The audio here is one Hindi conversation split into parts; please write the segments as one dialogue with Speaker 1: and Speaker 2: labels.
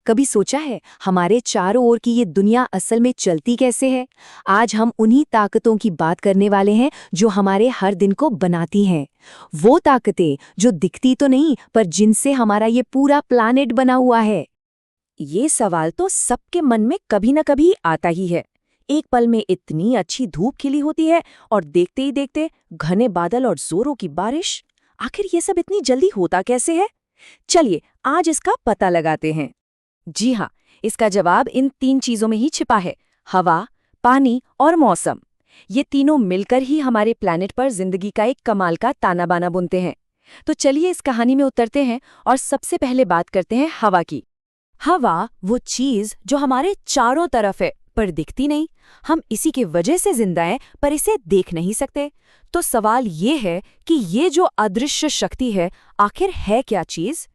Speaker 1: कभी सोचा है हमारे चारों ओर की ये दुनिया असल में चलती कैसे है? आज हम उन्हीं ताकतों की बात करने वाले हैं जो हमारे हर दिन को बनाती हैं। वो ताकतें जो दिखती तो नहीं पर जिनसे हमारा ये पूरा प्लैनेट बना हुआ है।
Speaker 2: ये सवाल तो सबके मन में कभी न कभी आता ही है। एक पल में इतनी अच्छी धूप खिली होती है और देखते ही देखते घने बादल और जोरों की बारिश। आखिर ये सब इतनी जल्दी होता कैसे है? चलिए आज इसका पता लगाते हैं। जी हाँ, इसका जवाब इन 3 चीजों में ही छिपा है। हवा, पानी और मौसम। ये तीनों मिलकर ही हमारे प्लैनेट पर जिंदगी का एक कमाल का ताना बाना बुनते हैं। तो चलिए इस कहानी में उतरते हैं और सबसे पहले बात करते हैं हवा की। हवा वो चीज जो हमारे चारों तरफ है पर दिखती नहीं। हम इसी की वजह से जिंदा हैं पर इसे देख नहीं सकते। तो सवाल ये है कि ये जो अदृश्य शक्ति है आखिर है क्या चीज?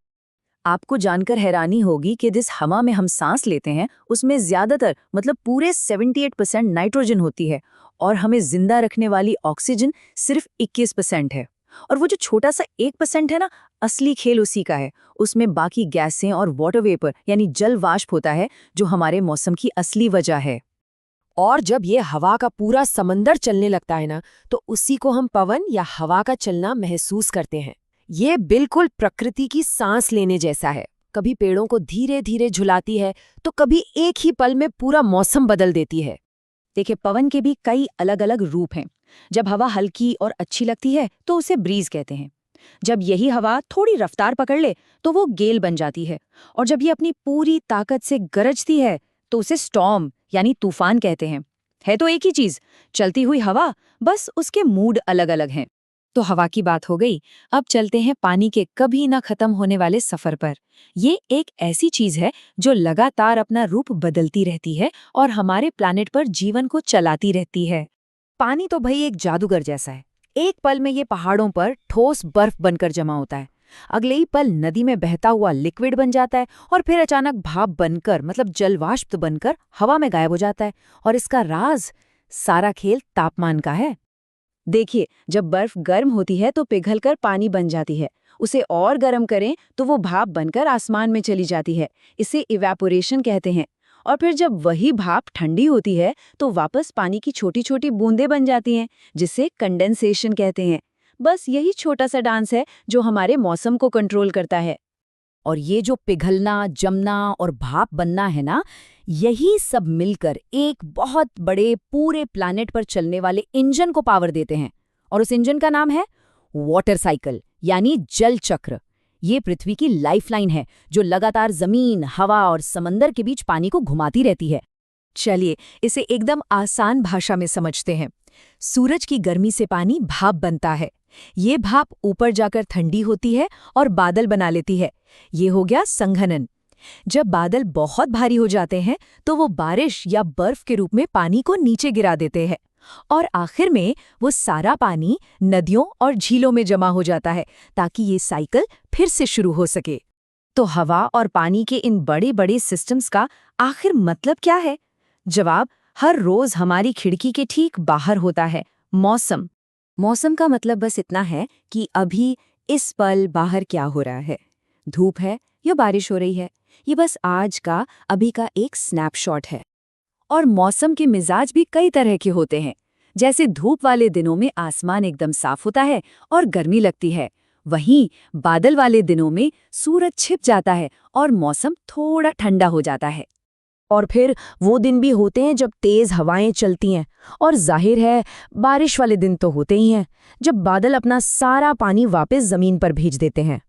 Speaker 2: आपको जानकर हैरानी होगी कि जिस हवा में हम सांस लेते हैं उसमें ज्यादातर मतलब पूरे 78% नाइट्रोजन होती है और हमें जिंदा रखने वाली ऑक्सीजन सिर्फ 21% है। और वो जो छोटा सा 1% है ना, असली खेल उसी का है। उसमें बाकी गैसें और वाटर वेपर यानी जल वाष्प होता है जो हमारे मौसम की असली वजह है।
Speaker 3: और जब ये हवा का पूरा समंदर चलने लगता है ना, तो उसी को हम पवन या हवा का चलना महसूस करते हैं। ये बिल्कुल प्रकृति की सांस लेने जैसा है। कभी पेड़ों को धीरे धीरे झुलाती है तो कभी एक ही पल में पूरा मौसम बदल देती है।
Speaker 2: देखिए, पवन के भी कई अलग अलग रूप हैं। जब हवा हल्की और अच्छी लगती है तो उसे ब्रीज कहते हैं। जब यही हवा थोड़ी रफ्तार पकड़ ले तो वो गेल बन जाती है। और जब ये अपनी पूरी ताकत से गरजती है तो उसे स्टॉर्म यानी तूफान कहते हैं। है तो एक ही चीज, चलती हुई हवा, बस उसके मूड अलग अलग हैं। तो हवा की बात हो गई। अब चलते हैं पानी के कभी ना खत्म होने वाले सफर पर। ये एक ऐसी चीज है जो लगातार अपना रूप बदलती रहती है और हमारे प्लैनेट पर जीवन को चलाती रहती है। पानी तो भाई एक जादूगर जैसा है। एक पल में ये पहाड़ों पर ठोस बर्फ बनकर जमा होता है, अगले ही पल नदी में बहता हुआ लिक्विड बन जाता है और फिर अचानक भाप बनकर मतलब जलवाष्प बनकर हवा में गायब हो जाता है। और इसका राज, सारा खेल तापमान का है। देखिए, जब बर्फ गर्म होती है तो पिघलकर पानी बन जाती है। उसे और गर्म करें तो वो भाप बनकर आसमान में चली जाती है। इसे इवेपोरेशन कहते हैं। और फिर जब वही भाप ठंडी होती है तो वापस पानी की छोटी छोटी बूंदें बन जाती हैं, जिसे कंडेंसेशन कहते हैं। बस यही छोटा सा डांस है जो हमारे मौसम को कंट्रोल करता है। और ये जो पिघलना, जमना और भाप बनना है ना, यही सब मिलकर एक बहुत बड़े पूरे प्लैनेट पर चलने वाले इंजन को पावर देते हैं। और उस इंजन का नाम है वाटर साइकिल यानी जल चक्र। ये पृथ्वी की लाइफलाइन है जो लगातार जमीन, हवा और समंदर के बीच पानी को घुमाती रहती है। चलिए इसे एकदम आसान भाषा में समझते हैं। सूरज की गर्मी से पानी भाप बनता है। ये भाप ऊपर जाकर ठंडी होती है और बादल बना लेती है। ये हो गया संघनन। जब बादल बहुत भारी हो जाते हैं तो वो बारिश या बर्फ के रूप में पानी को नीचे गिरा देते हैं और आखिर में वो सारा पानी नदियों और झीलों में जमा हो जाता है ताकि ये साइकिल फिर से शुरू हो सके। तो हवा और पानी के इन बड़े बड़े सिस्टम्स का आखिर मतलब क्या है? जवाब हर रोज हमारी खिड़की के ठीक बाहर होता है, मौसम। मौसम का मतलब बस इतना है कि अभी इस पल बाहर क्या हो रहा है, धूप है या बारिश हो रही है। ये बस आज का, अभी का एक स्नैपशॉट है। और मौसम के मिजाज भी कई तरह के होते हैं। जैसे धूप वाले दिनों में आसमान एकदम साफ होता है और गर्मी लगती है। वहीं बादल वाले दिनों में सूरज छिप जाता है और मौसम थोड़ा ठंडा हो जाता है। और फिर वो दिन भी होते हैं जब तेज हवाएं चलती हैं। और जाहिर है बारिश वाले दिन तो होते ही हैं जब बादल अपना सारा पानी वापस जमीन पर भेज देते हैं।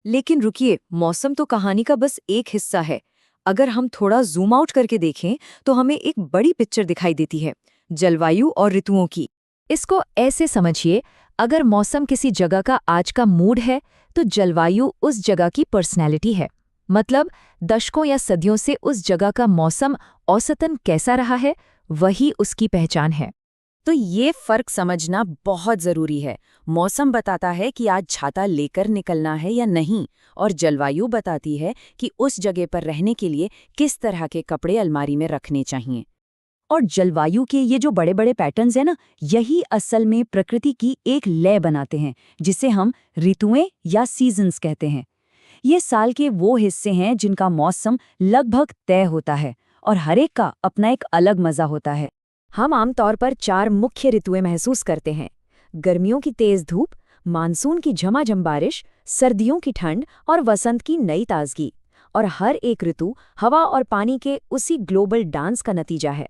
Speaker 2: लेकिन रुकिए, मौसम तो कहानी का बस एक हिस्सा है। अगर हम थोड़ा जूम आउट करके देखें तो हमें एक बड़ी पिक्चर दिखाई देती है, जलवायु और ऋतुओं की। इसको ऐसे समझिए, अगर मौसम किसी जगह का आज का मूड है तो जलवायु उस जगह की पर्सनैलिटी है। मतलब दशकों या सदियों से उस जगह का मौसम औसतन कैसा रहा है, वही उसकी पहचान है। तो ये फर्क समझना बहुत जरूरी है। मौसम बताता है कि आज छाता लेकर निकलना है या नहीं, और जलवायु बताती है कि उस जगह पर रहने के लिए किस तरह के कपड़े अलमारी में रखने चाहिए। और जलवायु के ये जो बड़े बड़े पैटर्न्स हैं ना, यही असल में प्रकृति की एक लय बनाते हैं, जिसे हम ऋतुएं या सीजन्स कहते हैं। ये साल के वो हिस्से हैं जिनका मौसम लगभग तय होता है और हर एक का अपना एक अलग मजा होता है।
Speaker 1: हम आमतौर पर 4 मुख्य ऋतुएं महसूस करते हैं: गर्मियों की तेज धूप, मानसून की झमाझम बारिश, सर्दियों की ठंड और वसंत की नई ताजगी। और हर एक ऋतु हवा और पानी के उसी ग्लोबल डांस का नतीजा है।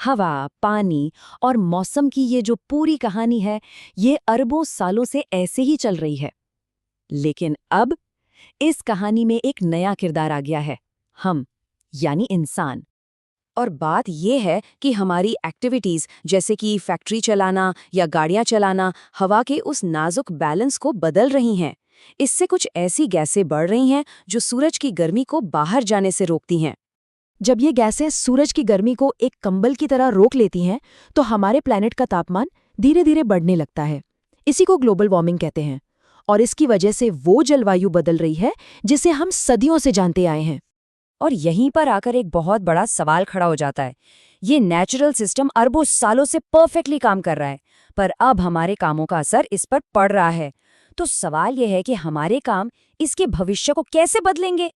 Speaker 2: हवा, पानी और मौसम की ये जो पूरी कहानी है, ये अरबों सालों से ऐसे ही चल रही है। लेकिन अब इस कहानी में एक नया किरदार आ गया है, हम, यानी इंसान। और बात यह है कि हमारी एक्टिविटीज जैसे कि फैक्ट्री चलाना या गाड़ियां चलाना हवा के उस नाजुक बैलेंस को बदल रही हैं। इससे कुछ ऐसी गैसें बढ़ रही हैं जो सूरज की गर्मी को बाहर जाने से रोकती हैं।
Speaker 3: जब ये गैसें सूरज की गर्मी को एक कंबल की तरह रोक लेती हैं, तो हमारे प्लैनेट का तापमान धीरे धीरे बढ़ने लगता है। इसी को ग्लोबल वार्मिंग कहते हैं। और इसकी वजह से वो जलवायु बदल रही है जिसे हम सदियों से जानते आए हैं।
Speaker 2: और यहीं पर आकर एक बहुत बड़ा सवाल खड़ा हो जाता है। ये नेचुरल सिस्टम अरबों सालों से परफेक्टली काम कर रहा है, पर अब हमारे कामों का असर इस पर पड़ रहा है। तो सवाल यह है कि हमारे काम इसके भविष्य को कैसे बदलेंगे?